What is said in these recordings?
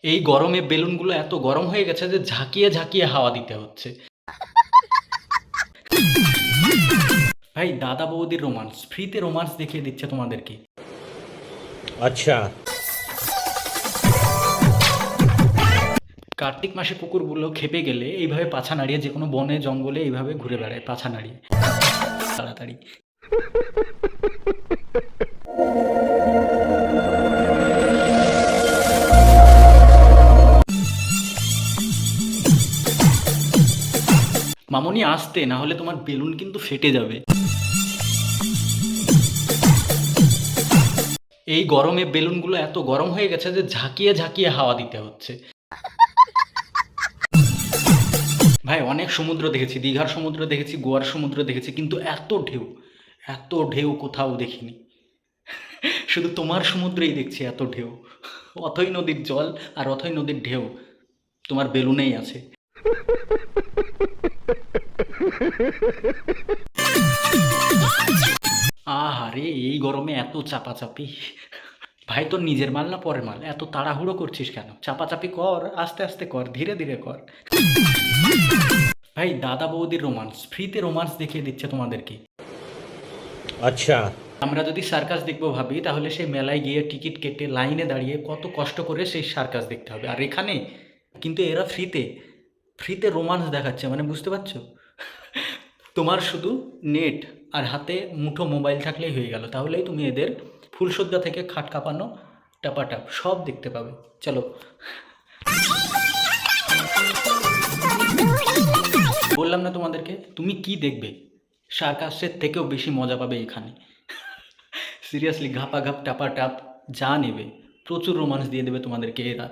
এই গরমে বেলুনগুলো এত গরম হয়ে গেছে যে ঝাঁকিয়ে ঝাঁকিয়ে হাওয়া দিতে হচ্ছে। ভাই দাদা বৌদির রোমান্স, ফ্রিতে রোমান্স দেখিয়ে দিচ্ছে তোমাদেরকে। अच्छा। কার্তিক মাসে কুকুরগুলো খেপে গেলে এইভাবে পাছা নাড়িয়ে যে কোনো বনে জঙ্গলে এইভাবে ঘুরে বেড়ায় পাছা নাড়িয়ে তাড়াতাড়ি। মামনি আসতে, না হলে তোমার বেলুন কিন্তু ফেটে যাবে। এই গরমে বেলুনগুলো এত গরম হয়ে গেছে যে ঝাঁকিয়ে ঝাঁকিয়ে হাওয়া দিতে হচ্ছে। ভাই অনেক সমুদ্র দেখেছি, দীঘার সমুদ্র দেখেছি, গোয়ার সমুদ্র দেখেছি, কিন্তু এত ঢেউ কোথাও দেখিনি। শুধু তোমার সমুদ্রেই দেখছি এত ঢেউ। অথই নদীর জল আর অথই নদীর ঢেউ তোমার বেলুনেই আছে। আহারে এই গরমে এত চাপাচাপি! ভাই তোর নিজের মাল না পরের মাল? এত তাড়াহুড়ো করছিস কেন? চাপাচাপি কর, আস্তে আস্তে কর, ধীরে ধীরে কর। ভাই দাদা বৌদির রোমান্স, ফ্রিতে রোমান্স দেখিয়ে দিচ্ছে তোমাদেরকে। अच्छा। আমরা যদি সার্কাস দেখবো ভাবি, তাহলে সেই মেলায় গিয়ে টিকিট কেটে লাইনে দাঁড়িয়ে কত কষ্ট করে সেই সার্কাস দেখতে হবে। আর এখানে কিন্তু এরা ফ্রিতে ফ্রিতে রোমান্স দেখাচ্ছে, মানে বুঝতে পারছো? তোমার শুধু নেট আর হাতে মুঠো মোবাইল থাকলেই হয়ে গেল, তাহলেই তুমি এদের ফুলসজ্জা থেকে খাট কাঁপানো টাপাটাপ সব দেখতে পাবে। চলো, বললাম না তোমাদেরকে, তুমি কি দেখবে? সার্কাসের থেকেও বেশি মজা পাবে এখানে। সিরিয়াসলি ঘাপা ঘাপ টাপা টাপ যা নেবে, প্রচুর রোমান্স দিয়ে দেবে তোমাদেরকে এরা।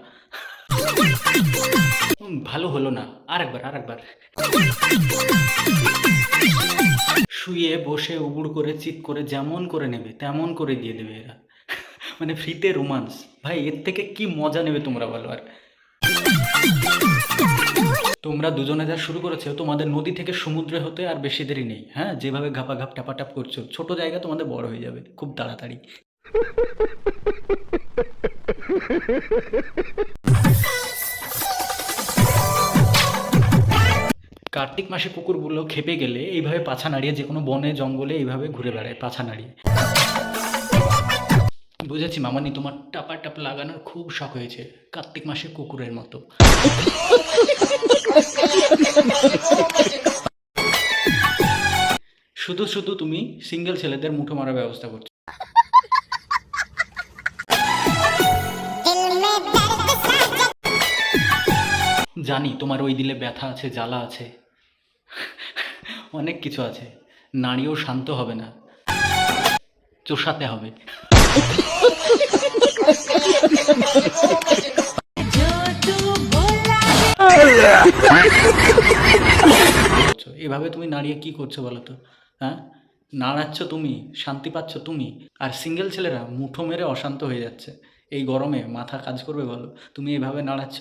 ভালো হলো না, আর একবার। শুয়ে বসে উবুড় করে চিৎ করে যেমন করে নেবে তেমন করে দিয়ে দেবে এরা। মানে ফ্রিতে রোমান্স, ভাই এর থেকে কি মজা নেবে তোমরা বলো? আর তোমরা দুজনে যা শুরু করেছো, তোমাদের নদী থেকে সমুদ্রে হতে আর বেশি দেরি নেই। হ্যাঁ, যেভাবে ঘাপা ঘাপ টাপাটাপ করছো, ছোট জায়গা তোমাদের বড় হয়ে যাবে খুব তাড়াতাড়ি। কার্তিক মাসে কুকুরগুলো খেপে গেলে এইভাবে পাছা নাড়িয়ে যে কোনো বনে জঙ্গলে এইভাবে ঘুরে বেড়ায় পাছা নাড়িয়ে। বুঝেছি মামানি, তোমার টাপা টাপ লাগানোর খুব শখ হয়েছে, কার্তিক মাসে কুকুরের মতো। শুধু শুধু তুমি সিঙ্গেল ছেলেদের মুঠো মারার ব্যবস্থা করছো। জানি তোমার ওই দিলে ব্যথা আছে, জ্বালা আছে, অনেক কিছু আছে। নারীও শান্ত হবে না, চোষাতে হবে। এভাবে তুমি নাড়িয়ে কি করছো বলো তো? হ্যাঁ, নাড়াচ্ছ তুমি, শান্তি পাচ্ছ তুমি, আর সিঙ্গেল ছেলেরা মুঠো মেরে অশান্ত হয়ে যাচ্ছে। এই গরমে মাথা কাজ করবে বলো? তুমি এভাবে নাড়াচ্ছ।